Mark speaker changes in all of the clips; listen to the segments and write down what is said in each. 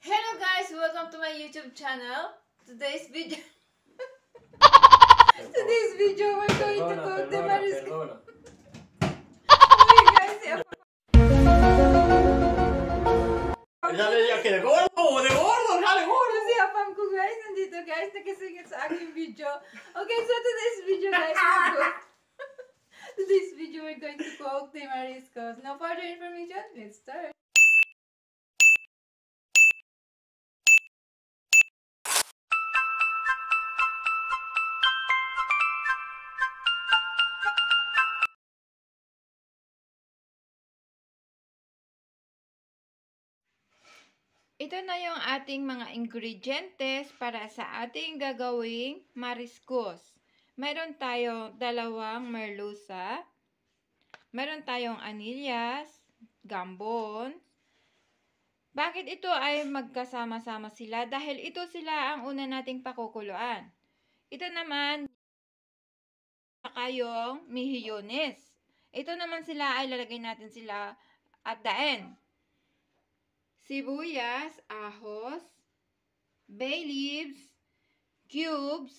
Speaker 1: Hello guys, welcome to my YouTube channel. Today's video we're going to cook the Maris. Okay guys,
Speaker 2: de gordo, dale gordo.
Speaker 1: si apam ko guys, nandito guys, nakisingit sa aking video. Okay, so today's video guys, we're going to cook the mariscos. No further information, let's start. Ito na yung ating mga ingredientes para sa ating gagawing mariscos. Meron tayong dalawang merluza, meron tayong anillas, gambon. Bakit ito ay magkasama-sama sila? Dahil ito sila ang una nating pakukuluan. Ito naman, saka yung mejillones. Ito naman sila ay lalagay natin sila at the end. Sibuyas, ahos, bay leaves, cubes,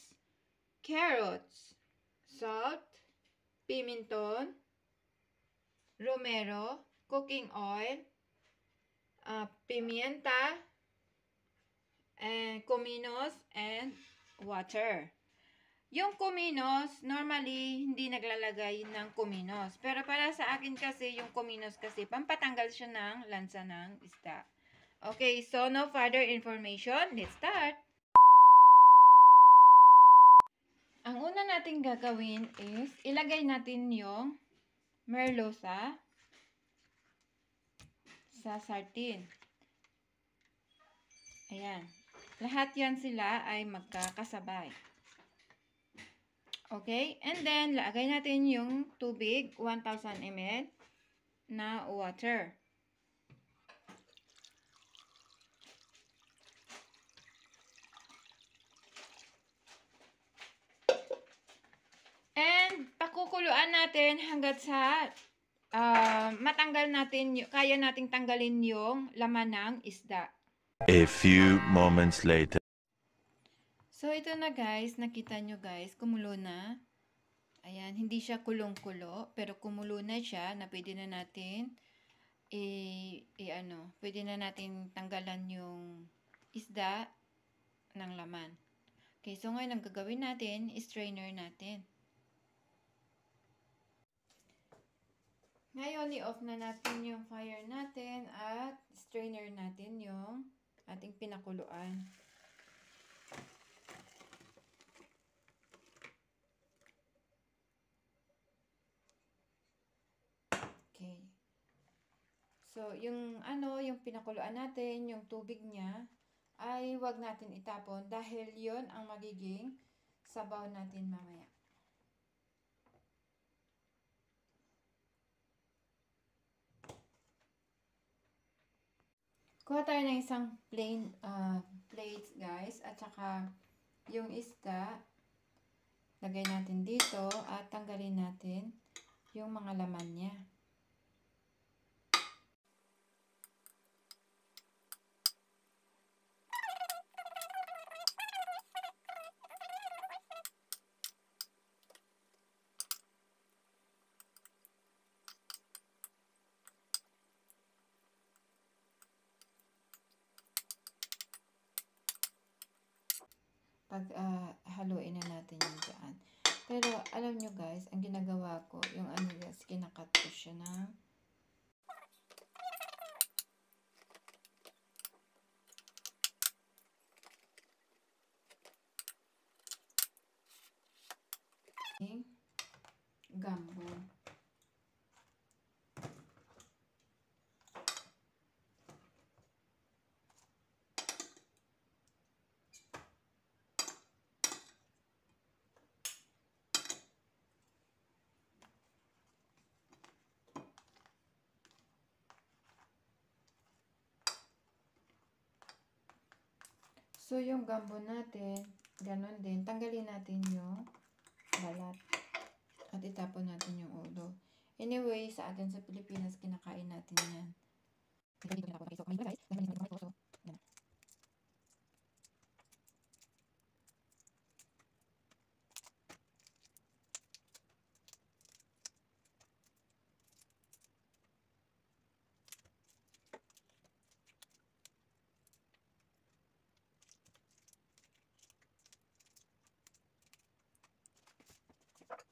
Speaker 1: carrots, salt, pimenton, romero, cooking oil, pimienta, and cominos, and water. Yung cominos, normally, hindi naglalagay ng cominos. Pero para sa akin kasi, yung cominos kasi, pampatanggal siya ng lansa ng isda. Okay, so no further information. Let's start. Ang una nating gagawin is, ilagay natin yung merluza sa sardine. Ayan. Lahat yan sila ay magkakasabay. Okay? And then, lagay natin yung tubig, 1,000 ml na water. And, pakukuluan natin hanggat sa matanggal natin, kaya nating tanggalin yung laman ng isda.
Speaker 3: A few moments later.
Speaker 1: So, ito na guys. Nakita nyo guys, kumulo na. Ayan, hindi siya kulong-kulo, pero kumulo na siya na pwede na natin pwede na natin tanggalan yung isda ng laman. Okay, so ngayon ang gagawin natin, strainer natin. Ngayon, i-off na natin yung fire natin at strainer natin yung ating pinakuluan. Okay. So, yung pinakuluan natin, yung tubig niya, ay wag natin itapon dahil yon ang magiging sabaw natin mamaya. Kuha tayo ng isang plain plates guys, at saka yung isda, lagay natin dito at tanggalin natin yung mga laman niya. Haluin na natin yung dyan. Pero, alam nyo guys, ang ginagawa ko, yung anillas, kinakat ko siya ng gambon. So, yung gambon natin, ganun din. Tanggalin natin yung balat. At itapon natin yung ulo. Anyway, sa atin sa Pilipinas, kinakain natin yan.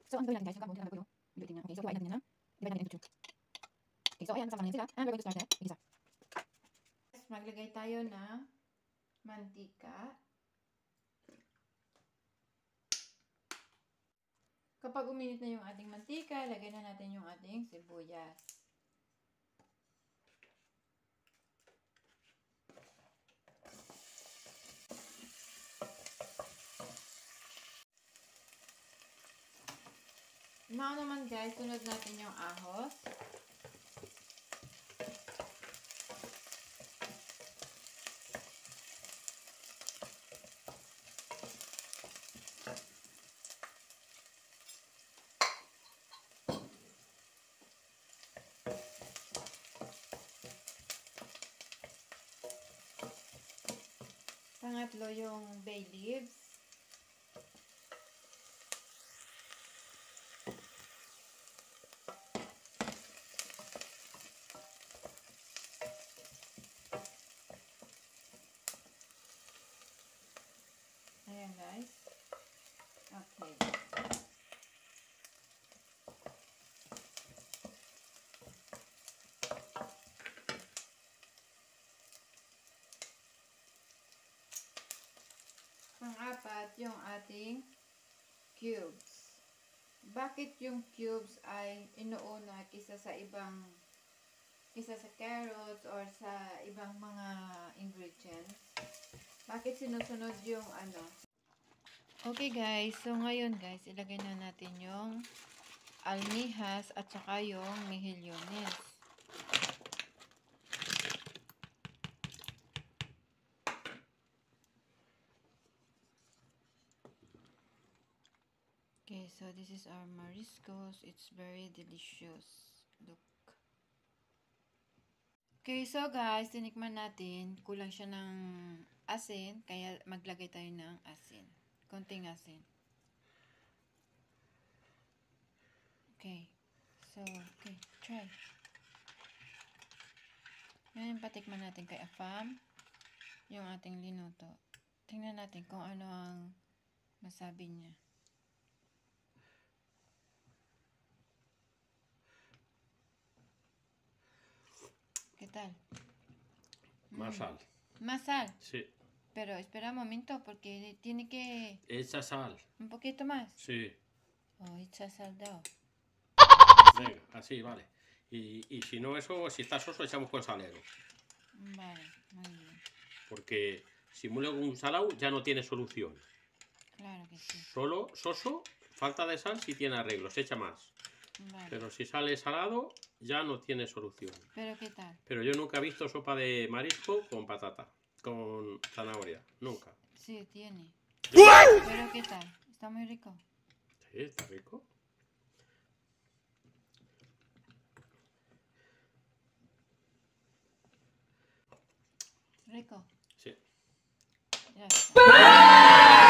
Speaker 1: So, ang gawin natin guys, yung kabunti na nagulo, ilutin na. Okay, so hiwain natin yan, divide natin into 2. Okay, so ayan, kasama na yan sila. And we're going to start the isa. Maglagay tayo ng mantika. Kapag uminit na yung ating mantika, lagay na natin yung ating sibuyas. Now naman guys, sunod natin yung ahos. Pangatlo yung bay leaves. Ayan guys. Okay. Pang-apat, yung ating cubes. Bakit yung cubes ay inuuna kisa sa carrots or sa ibang mga ingredients? Bakit sinusunod yung ano? Okay guys, so ngayon guys, ilagay na natin yung almihas at saka yung mejillones. Okay, so this is our mariscos. It's very delicious. Look. Okay, so guys, tinikman natin. Kulang siya ng asin, kaya maglagay tayo ng asin. Konting asin. Okay. So, okay, try. Ngayon, patikman natin kay Afam yung ating linuto. Tingnan natin kung ano ang masabi niya. ¿Qué tal?
Speaker 4: Más sal.
Speaker 1: Más sal.
Speaker 4: Sí.
Speaker 1: Pero espera un momento porque tiene que...
Speaker 4: Echa sal.
Speaker 1: Un poquito más.
Speaker 4: Sí.
Speaker 1: Oh, echa sal dao.
Speaker 4: Venga, así, vale. Y si no eso, si está soso, echamos con salero.
Speaker 1: Vale, muy bien.
Speaker 4: Porque si muele un salado ya no tiene solución.
Speaker 1: Claro que sí.
Speaker 4: Solo soso, falta de sal si tiene arreglo, se echa más.
Speaker 1: Vale.
Speaker 4: Pero si sale salado, ya no tiene solución.
Speaker 1: ¿Pero qué tal?
Speaker 4: Pero yo nunca he visto sopa de marisco con patata, con zanahoria. Nunca.
Speaker 1: Sí, tiene. ¿Pero qué tal? Está muy rico.
Speaker 4: Sí, está rico.
Speaker 1: Rico.
Speaker 4: Sí.
Speaker 1: Ya está.